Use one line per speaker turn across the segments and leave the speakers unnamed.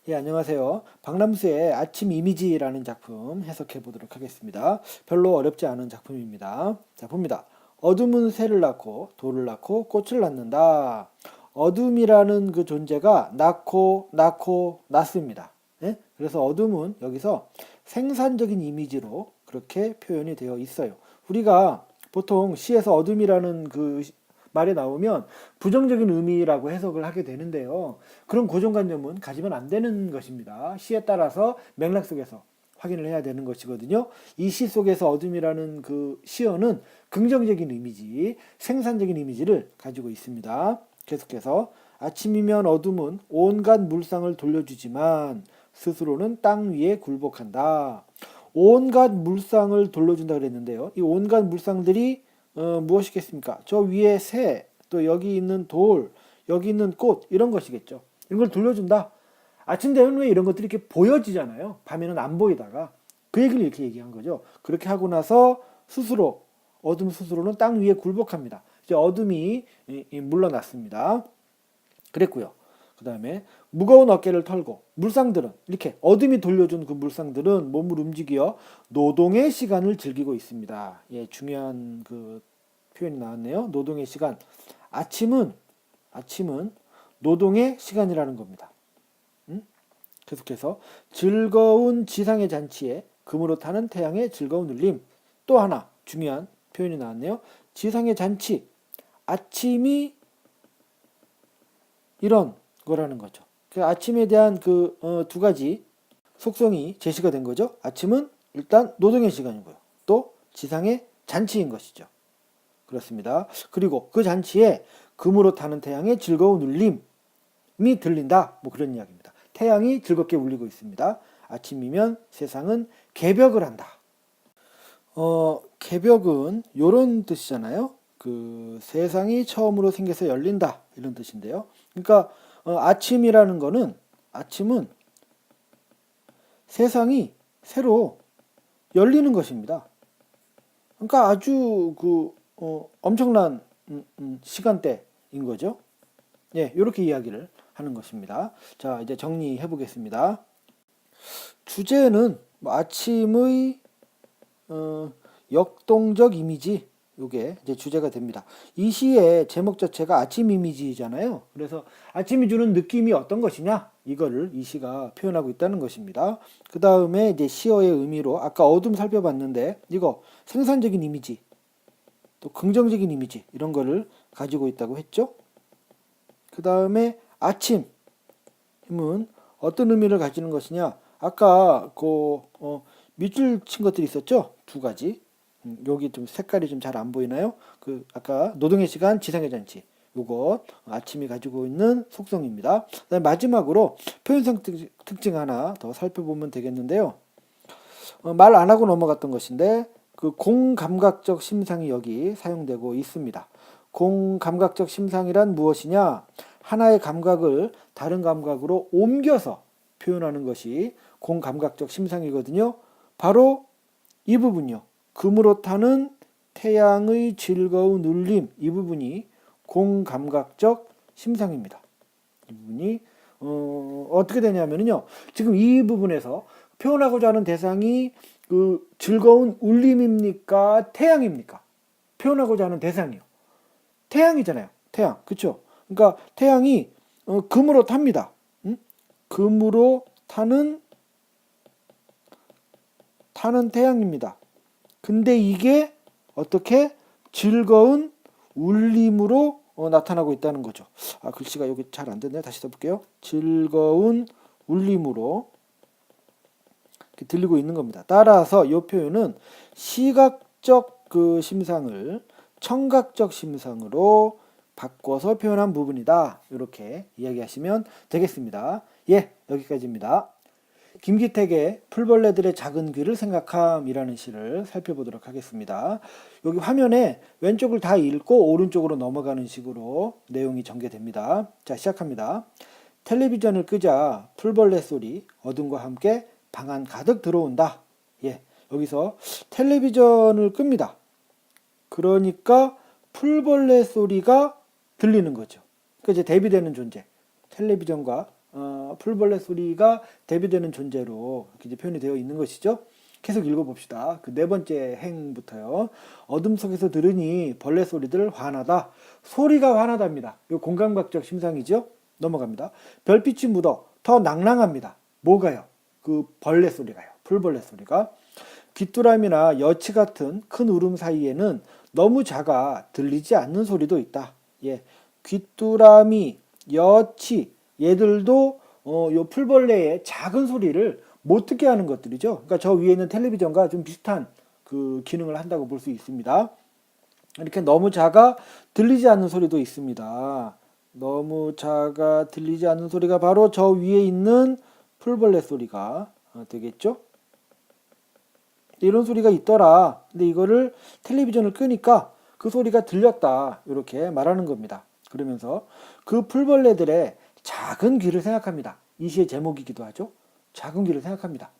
예, 안녕하세요. 박람수의 아침 이미지라는 작품 해석해 보도록 하겠습니다. 별로 어렵지 않은 작품입니다. 자, 봅니다. 어둠은 새를 낳고 돌을 낳고 꽃을 낳는다. 어둠이라는 그 존재가 낳습니다. 예? 그래서 어둠은 여기서 생산적인 이미지로 그렇게 표현이 되어 있어요. 우리가 보통 시에서 어둠이라는 그 말이 나오면 부정적인 의미라고 해석을 하게 되는데요. 그런 고정관념은 가지면 안 되는 것입니다. 시에 따라서 맥락 속에서 확인을 해야 되는 것이거든요. 이 시 속에서 어둠이라는 그 시어는 긍정적인 이미지, 생산적인 이미지를 가지고 있습니다. 계속해서 아침이면 어둠은 온갖 물상을 돌려주지만 스스로는 땅 위에 굴복한다. 온갖 물상을 돌려준다 그랬는데요. 이 온갖 물상들이 무엇이겠습니까? 저 위에 새, 또 여기 있는 돌, 여기 있는 꽃 이런 것이겠죠. 이런 걸 돌려준다. 아침 되면 왜 이런 것들이 이렇게 보여지잖아요. 밤에는 안 보이다가 그 얘기를 이렇게 얘기한 거죠. 그렇게 하고 나서 스스로 어둠 스스로는 땅 위에 굴복합니다. 이제 어둠이 물러났습니다. 그랬고요. 그 다음에 무거운 어깨를 털고 물상들은 이렇게 어둠이 돌려준 그 물상들은 몸을 움직여 노동의 시간을 즐기고 있습니다. 예, 중요한 그 표현이 나왔네요. 노동의 시간. 아침은 노동의 시간이라는 겁니다. 계속해서 즐거운 지상의 잔치에 금으로 타는 태양의 즐거운 울림. 또 하나 중요한 표현이 나왔네요. 지상의 잔치. 아침이 이런 거라는 거죠. 그 아침에 대한 그 두 가지 속성이 제시가 된 거죠. 아침은 일단 노동의 시간이고요. 또 지상의 잔치인 것이죠. 그렇습니다. 그리고 그 잔치에 금으로 타는 태양의 즐거운 울림이 들린다. 뭐 그런 이야기입니다. 태양이 즐겁게 울리고 있습니다. 아침이면 세상은 개벽을 한다. 개벽은 이런 뜻이잖아요. 그 세상이 처음으로 생겨서 열린다 이런 뜻인데요. 그러니까 아침이라는 거는 아침은 세상이 새로 열리는 것입니다. 그러니까 아주 그 엄청난 시간대인 거죠. 예, 이렇게 이야기를 하는 것입니다. 자, 이제 정리해 보겠습니다. 주제는 뭐 아침의 역동적 이미지, 요게 이제 주제가 됩니다. 이 시의 제목 자체가 아침 이미지잖아요. 그래서 아침이 주는 느낌이 어떤 것이냐, 이거를 이 시가 표현하고 있다는 것입니다. 그 다음에 이제 시어의 의미로 아까 어둠 살펴봤는데 이거 생산적인 이미지, 또 긍정적인 이미지 이런 거를 가지고 있다고 했죠. 그 다음에 아침은 어떤 의미를 가지는 것이냐, 아까 그 밑줄 친 것들이 있었죠. 두 가지. 여기 좀 색깔이 좀 잘 안 보이나요? 그 아까 노동의 시간, 지상의 잔치. 요거 아침이 가지고 있는 속성입니다. 그다음에 마지막으로 표현성 특징 하나 더 살펴보면 되겠는데요. 말 안 하고 넘어갔던 것인데 그 공감각적 심상이 여기 사용되고 있습니다. 공감각적 심상이란 무엇이냐? 하나의 감각을 다른 감각으로 옮겨서 표현하는 것이 공감각적 심상이거든요. 바로 이 부분이요. 금으로 타는 태양의 즐거운 울림, 이 부분이 공감각적 심상입니다. 이 부분이 어떻게 되냐면요. 지금 이 부분에서 표현하고자 하는 대상이 그 즐거운 울림입니까? 태양입니까? 표현하고자 하는 대상이요. 태양이잖아요. 태양. 그렇죠? 그러니까 태양이 금으로 탑니다. 금으로 타는 태양입니다. 근데 이게 어떻게 즐거운 울림으로 나타나고 있다는 거죠. 아, 글씨가 여기 잘 안 됐네요. 다시 써볼게요. 즐거운 울림으로 이렇게 들리고 있는 겁니다. 따라서 이 표현은 시각적 그 심상을 청각적 심상으로 바꿔서 표현한 부분이다. 이렇게 이야기하시면 되겠습니다. 예, 여기까지입니다. 김기택의 풀벌레들의 작은 귀를 생각함이라는 시를 살펴보도록 하겠습니다. 여기 화면에 왼쪽을 다 읽고 오른쪽으로 넘어가는 식으로 내용이 전개됩니다. 자, 시작합니다. 텔레비전을 끄자 풀벌레 소리 어둠과 함께 방 안 가득 들어온다. 예, 여기서 텔레비전을 끕니다. 그러니까 풀벌레 소리가 들리는 거죠. 그러니까 이제 대비되는 존재. 텔레비전과 풀벌레 소리가 대비되는 존재로 이렇게 이제 표현이 되어 있는 것이죠. 계속 읽어봅시다. 그 네 번째 행부터요. 어둠 속에서 들으니 벌레 소리들 환하다. 소리가 환하답니다. 이 공감각적 심상이죠. 넘어갑니다. 별빛이 묻어 더 낭랑합니다. 뭐가요? 그 벌레 소리가요. 풀벌레 소리가. 귀뚜라미나 여치 같은 큰 울음 사이에는 너무 작아 들리지 않는 소리도 있다. 예, 귀뚜라미, 여치 얘들도 요 풀벌레의 작은 소리를 못 듣게 하는 것들이죠. 그러니까 저 위에 있는 텔레비전과 좀 비슷한 그 기능을 한다고 볼 수 있습니다. 이렇게 너무 작아 들리지 않는 소리도 있습니다. 너무 작아 들리지 않는 소리가 바로 저 위에 있는 풀벌레 소리가 되겠죠. 이런 소리가 있더라. 근데 이거를 텔레비전을 끄니까 그 소리가 들렸다. 이렇게 말하는 겁니다. 그러면서 그 풀벌레들의 작은 귀를 생각합니다. 이 시의 제목이기도 하죠. 작은 귀를 생각합니다.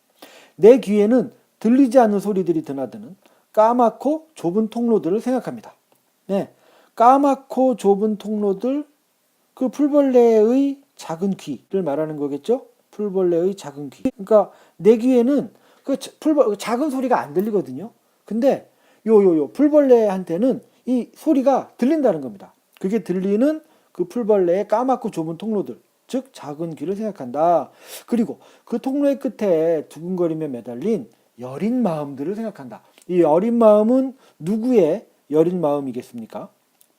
내 귀에는 들리지 않는 소리들이 드나드는 까맣고 좁은 통로들을 생각합니다. 네, 까맣고 좁은 통로들, 그 풀벌레의 작은 귀를 말하는 거겠죠. 풀벌레의 작은 귀. 그러니까 내 귀에는 작은 소리가 안 들리거든요. 근데 요 풀벌레한테는 이 소리가 들린다는 겁니다. 그게 들리는 그 풀벌레의 까맣고 좁은 통로들, 즉 작은 귀를 생각한다. 그리고 그 통로의 끝에 두근거리며 매달린 여린 마음들을 생각한다. 이 여린 마음은 누구의 여린 마음이겠습니까?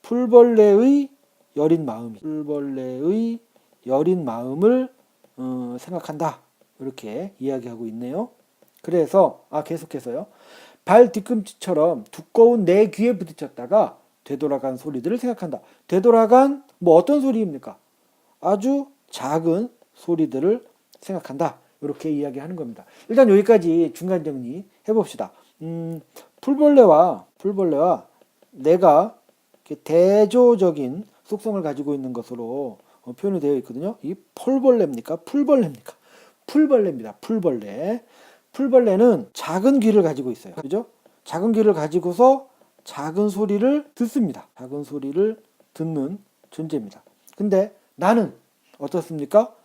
풀벌레의 여린 마음이. 풀벌레의 여린 마음을 생각한다. 이렇게 이야기하고 있네요. 그래서 계속해서요. 발 뒤꿈치처럼 두꺼운 내 귀에 부딪혔다가 되돌아간 소리들을 생각한다. 되돌아간 어떤 소리입니까? 아주 작은 소리들을 생각한다. 이렇게 이야기하는 겁니다. 일단 여기까지 중간 정리 해봅시다. 풀벌레와 내가 대조적인 속성을 가지고 있는 것으로 표현이 되어 있거든요. 이 풀벌레입니까? 풀벌레입니까? 풀벌레입니다. 풀벌레. 풀벌레는 작은 귀를 가지고 있어요. 그죠? 작은 귀를 가지고서 작은 소리를 듣습니다. 작은 소리를 듣는 존재입니다. 근데 나는 어떻습니까?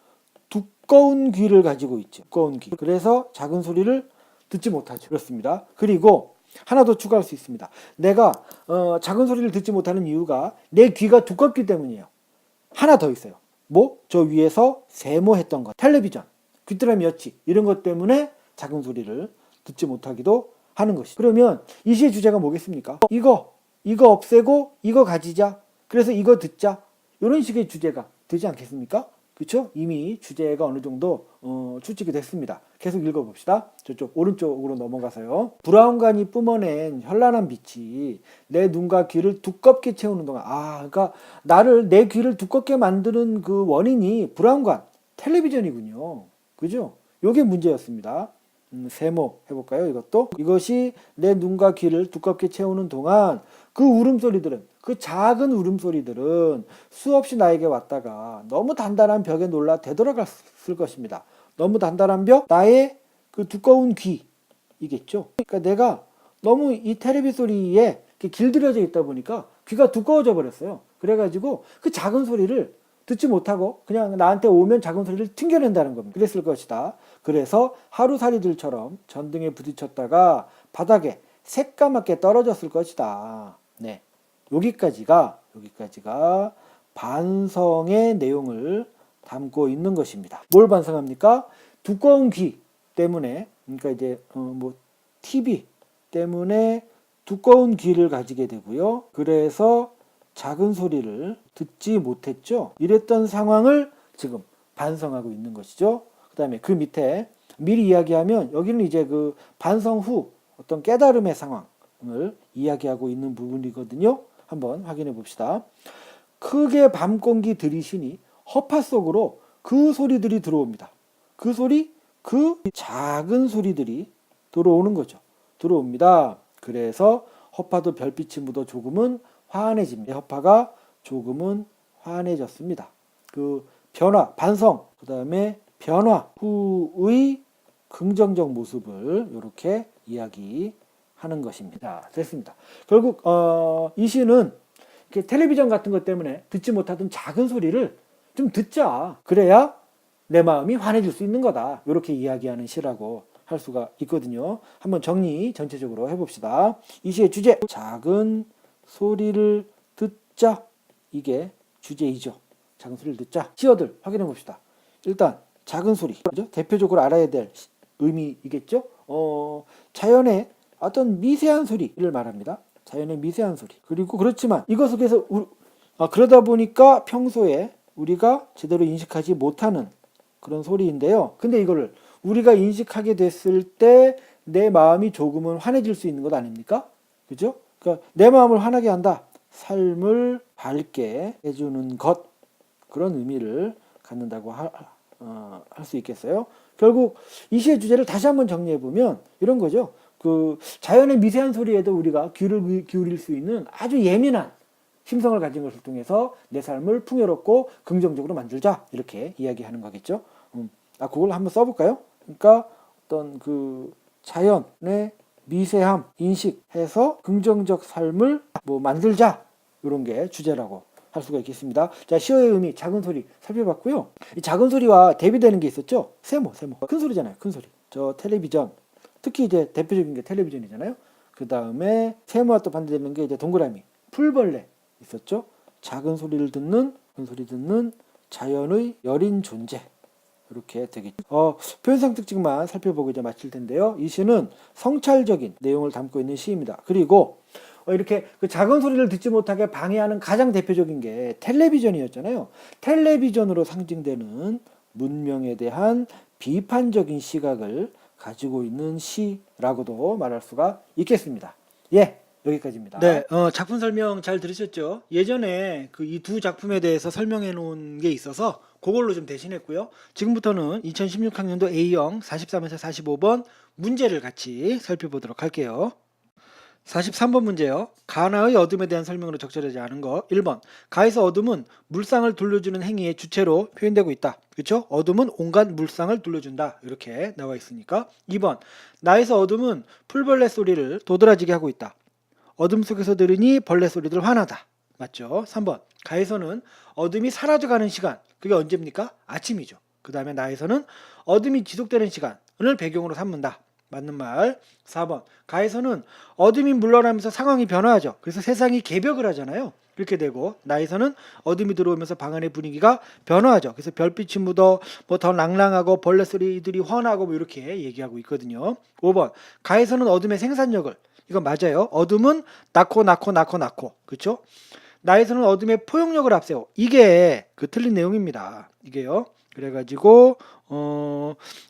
두꺼운 귀를 가지고 있죠. 두꺼운 귀. 그래서 작은 소리를 듣지 못하죠. 그렇습니다. 그리고 하나 더 추가할 수 있습니다. 내가 작은 소리를 듣지 못하는 이유가 내 귀가 두껍기 때문이에요. 하나 더 있어요. 저 위에서 세모했던 것. 텔레비전, 귀뚜라미 여치 이런 것 때문에 작은 소리를 듣지 못하기도 하는 것이죠. 그러면 이 시의 주제가 뭐겠습니까? 이거 없애고 이거 가지자. 그래서 이거 듣자. 이런 식의 주제가 되지 않겠습니까? 그렇죠? 이미 주제가 어느 정도 추측이 됐습니다. 계속 읽어봅시다. 저쪽 오른쪽으로 넘어가서요. 브라운관이 뿜어낸 현란한 빛이 내 눈과 귀를 두껍게 채우는 동안 그러니까 내 귀를 두껍게 만드는 그 원인이 브라운관, 텔레비전이군요. 그죠? 요게 문제였습니다. 세모 해볼까요? 이것이 내 눈과 귀를 두껍게 채우는 동안 그 울음소리들은, 그 작은 울음소리들은 수없이 나에게 왔다가 너무 단단한 벽에 놀라 되돌아갔을 것입니다. 너무 단단한 벽, 나의 그 두꺼운 귀이겠죠. 그러니까 내가 너무 이 텔레비 소리에 길들여져 있다 보니까 귀가 두꺼워져 버렸어요. 그래가지고 그 작은 소리를 듣지 못하고 그냥 나한테 오면 작은 소리를 튕겨낸다는 겁니다. 그랬을 것이다. 그래서 하루살이들처럼 전등에 부딪혔다가 바닥에 새까맣게 떨어졌을 것이다. 네, 여기까지가 반성의 내용을 담고 있는 것입니다. 뭘 반성합니까? 두꺼운 귀 때문에, 그러니까 이제 TV 때문에 두꺼운 귀를 가지게 되고요. 그래서 작은 소리를 듣지 못했죠. 이랬던 상황을 지금 반성하고 있는 것이죠. 그 다음에 그 밑에 미리 이야기하면 여기는 이제 그 반성 후 어떤 깨달음의 상황을 이야기하고 있는 부분이거든요. 한번 확인해 봅시다. 크게 밤 공기 들이쉬니 허파 속으로 그 소리들이 들어옵니다. 그 소리, 그 작은 소리들이 들어오는 거죠. 들어옵니다. 그래서 허파도 별빛이 묻어 조금은 환해집니다. 허파가 조금은 환해졌습니다. 그 변화, 반성, 그 다음에 변화 후의 긍정적 모습을 이렇게 이야기하는 것입니다. 됐습니다. 결국 이 시는 텔레비전 같은 것 때문에 듣지 못하던 작은 소리를 좀 듣자. 그래야 내 마음이 환해질 수 있는 거다. 이렇게 이야기하는 시라고 할 수가 있거든요. 한번 정리 전체적으로 해봅시다. 이 시의 주제, 작은 소리를 듣자. 이게 주제이죠. 작은 소리를 듣자. 시어들 확인해 봅시다. 일단 작은 소리, 그죠? 대표적으로 알아야 될 의미이겠죠. 자연의 어떤 미세한 소리를 말합니다. 자연의 미세한 소리. 그리고 그렇지만 이것 속에서 그러다 보니까 평소에 우리가 제대로 인식하지 못하는 그런 소리인데요. 근데 이거를 우리가 인식하게 됐을 때 내 마음이 조금은 환해질 수 있는 것 아닙니까? 그죠? 그러니까 내 마음을 환하게 한다. 삶을 밝게 해주는 것. 그런 의미를 갖는다고 할 수 있겠어요. 결국 이 시의 주제를 다시 한번 정리해 보면 이런 거죠. 그 자연의 미세한 소리에도 우리가 귀를 기울일 수 있는 아주 예민한 심성을 가진 것을 통해서 내 삶을 풍요롭고 긍정적으로 만들자, 이렇게 이야기하는 거겠죠. 그걸 한번 써볼까요? 그러니까 어떤 그 자연의 미세함 인식해서 긍정적 삶을 만들자, 이런 게 주제라고 할 수가 있겠습니다. 자, 시어의 의미, 작은 소리 살펴봤고요. 이 작은 소리와 대비되는 게 있었죠. 세모. 큰 소리잖아요. 큰 소리. 저 텔레비전, 특히 이제 대표적인 게 텔레비전이잖아요. 그 다음에 세모와 또 반대되는 게 이제 동그라미, 풀벌레 있었죠. 작은 소리를 듣는, 큰 소리 듣는 자연의 여린 존재. 이렇게 되겠죠. 표현상 특징만 살펴보고 이제 마칠 텐데요. 이 시는 성찰적인 내용을 담고 있는 시입니다. 그리고 이렇게 그 작은 소리를 듣지 못하게 방해하는 가장 대표적인 게 텔레비전이었잖아요. 텔레비전으로 상징되는 문명에 대한 비판적인 시각을 가지고 있는 시라고도 말할 수가 있겠습니다. 예, 여기까지입니다. 네, 작품 설명 잘 들으셨죠? 예전에 그 이 두 작품에 대해서 설명해 놓은 게 있어서 그걸로 좀 대신했고요. 지금부터는 2016학년도 A형 43에서 45번 문제를 같이 살펴보도록 할게요. 43번 문제요. 가나의 어둠에 대한 설명으로 적절하지 않은 거. 1번. 가에서 어둠은 물상을 돌려주는 행위의 주체로 표현되고 있다. 그렇죠? 어둠은 온갖 물상을 돌려준다. 이렇게 나와 있으니까. 2번. 나에서 어둠은 풀벌레 소리를 도드라지게 하고 있다. 어둠 속에서 들으니 벌레 소리들 화나다. 맞죠? 3번. 가에서는 어둠이 사라져가는 시간. 그게 언제입니까? 아침이죠. 그 다음에 나에서는 어둠이 지속되는 시간을 배경으로 삼는다. 맞는 말. 4번. 가에서는 어둠이 물러나면서 상황이 변화하죠. 그래서 세상이 개벽을 하잖아요. 그렇게 되고, 나에서는 어둠이 들어오면서 방 안의 분위기가 변화하죠. 그래서 별빛이 묻어 더 낭랑하고 벌레 소리들이 훤하고 이렇게 얘기하고 있거든요. 5번. 가에서는 어둠의 생산력을, 이거 맞아요. 어둠은 낳고. 그렇죠? 나에서는 어둠의 포용력을 앞세워. 이게 그 틀린 내용입니다. 이게요. 그래가지고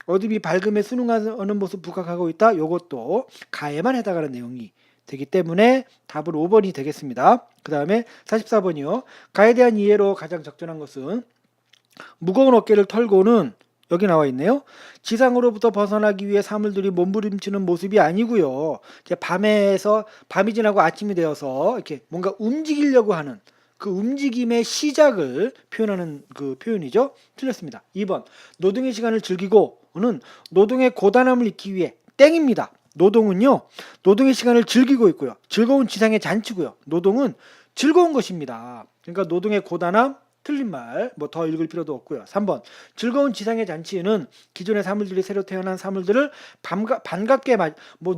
어둠이 밝음에 순응하는 모습 부각하고 있다. 요것도 가에만 해당하는 내용이 되기 때문에 답은 5번이 되겠습니다. 그 다음에 44번이요. 가에 대한 이해로 가장 적절한 것은 무거운 어깨를 털고는, 여기 나와 있네요. 지상으로부터 벗어나기 위해 사물들이 몸부림치는 모습이 아니고요. 밤이 지나고 아침이 되어서 이렇게 뭔가 움직이려고 하는 그 움직임의 시작을 표현하는 그 표현이죠. 틀렸습니다. 2번. 노동의 시간을 즐기고는 노동의 고단함을 잊기 위해, 땡입니다. 노동은요, 노동의 시간을 즐기고 있고요. 즐거운 지상의 잔치고요. 노동은 즐거운 것입니다. 그러니까 노동의 고단함, 틀린 말, 더 읽을 필요도 없고요. 3번. 즐거운 지상의 잔치에는 기존의 사물들이 새로 태어난 사물들을 반갑게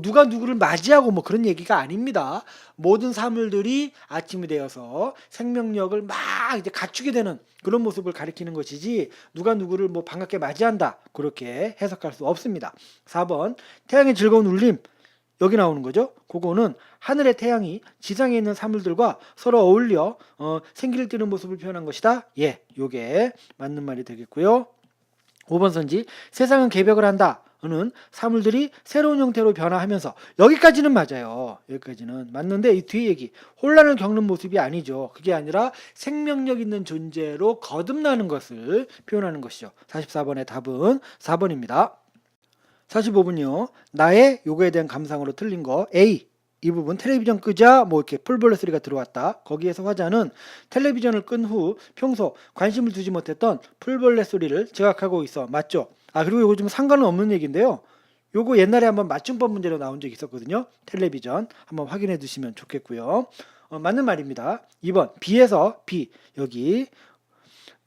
누가 누구를 맞이하고 그런 얘기가 아닙니다. 모든 사물들이 아침이 되어서 생명력을 막 이제 갖추게 되는 그런 모습을 가리키는 것이지, 누가 누구를 반갑게 맞이한다, 그렇게 해석할 수 없습니다. 4번. 태양의 즐거운 울림, 여기 나오는 거죠. 그거는 하늘의 태양이 지상에 있는 사물들과 서로 어울려 생기를 띠는 모습을 표현한 것이다. 예, 요게 맞는 말이 되겠고요. 5번 선지. 세상은 개벽을 한다. 는 사물들이 새로운 형태로 변화하면서, 여기까지는 맞아요. 여기까지는 맞는데 이 뒤에 얘기, 혼란을 겪는 모습이 아니죠. 그게 아니라 생명력 있는 존재로 거듭나는 것을 표현하는 것이죠. 44번의 답은 4번입니다. 45번이요. 나의 요거에 대한 감상으로 틀린 거. A. 이 부분 텔레비전 끄자 이렇게 풀벌레 소리가 들어왔다. 거기에서 화자는 텔레비전을 끈 후 평소 관심을 두지 못했던 풀벌레 소리를 지각하고 있어. 맞죠? 그리고 요거 좀 상관은 없는 얘기인데요. 요거 옛날에 한번 맞춤법 문제로 나온 적이 있었거든요. 텔레비전 한번 확인해 두시면 좋겠고요. 맞는 말입니다. 2번. B에서 B, 여기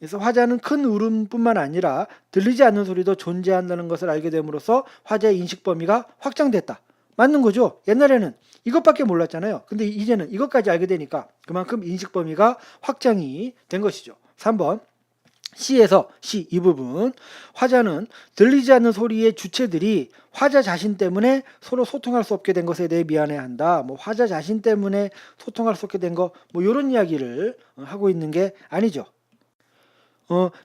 그래서 화자는 큰 울음뿐만 아니라 들리지 않는 소리도 존재한다는 것을 알게 됨으로써 화자의 인식 범위가 확장됐다. 맞는 거죠? 옛날에는 이것밖에 몰랐잖아요. 근데 이제는 이것까지 알게 되니까 그만큼 인식 범위가 확장이 된 것이죠. 3번. C에서 C 이 부분. 화자는 들리지 않는 소리의 주체들이 화자 자신 때문에 서로 소통할 수 없게 된 것에 대해 미안해한다. 뭐 화자 자신 때문에 소통할 수 없게 된 거 뭐 이런 이야기를 하고 있는 게 아니죠.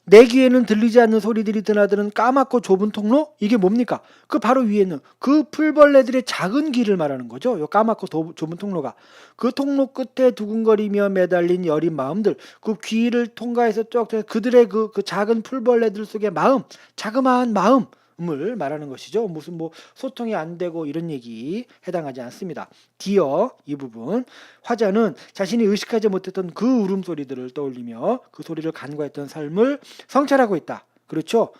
내 귀에는 들리지 않는 소리들이 드나드는 까맣고 좁은 통로? 이게 뭡니까? 그 바로 위에 있는 그 풀벌레들의 작은 귀를 말하는 거죠. 요 까맣고 좁은 통로가. 그 통로 끝에 두근거리며 매달린 여린 마음들, 그 귀를 통과해서 쭉 그들의 그 작은 풀벌레들 속의 마음, 자그마한 마음을 말하는 것이죠. 무슨 뭐 소통이 안 되고 이런 얘기 해당하지 않습니다. D어 이 부분. 화자는 자신이 의식하지 못했던 그 울음소리들을 떠올리며 그 소리를 간과했던 삶을 성찰하고 있다. 그렇죠?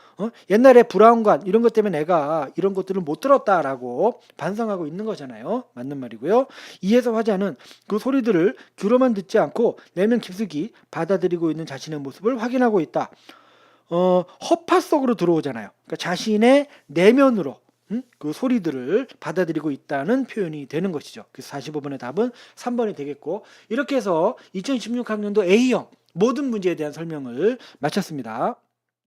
옛날에 불안감 이런 것 때문에 내가 이런 것들을 못 들었다라고 반성하고 있는 거잖아요. 맞는 말이고요. 이에서 화자는 그 소리들을 귀로만 듣지 않고 내면 깊숙이 받아들이고 있는 자신의 모습을 확인하고 있다. 허파 속으로 들어오잖아요. 그러니까 자신의 내면으로 그 소리들을 받아들이고 있다는 표현이 되는 것이죠. 그래서 45번의 답은 3번이 되겠고, 이렇게 해서 2016학년도 A형 모든 문제에 대한 설명을 마쳤습니다.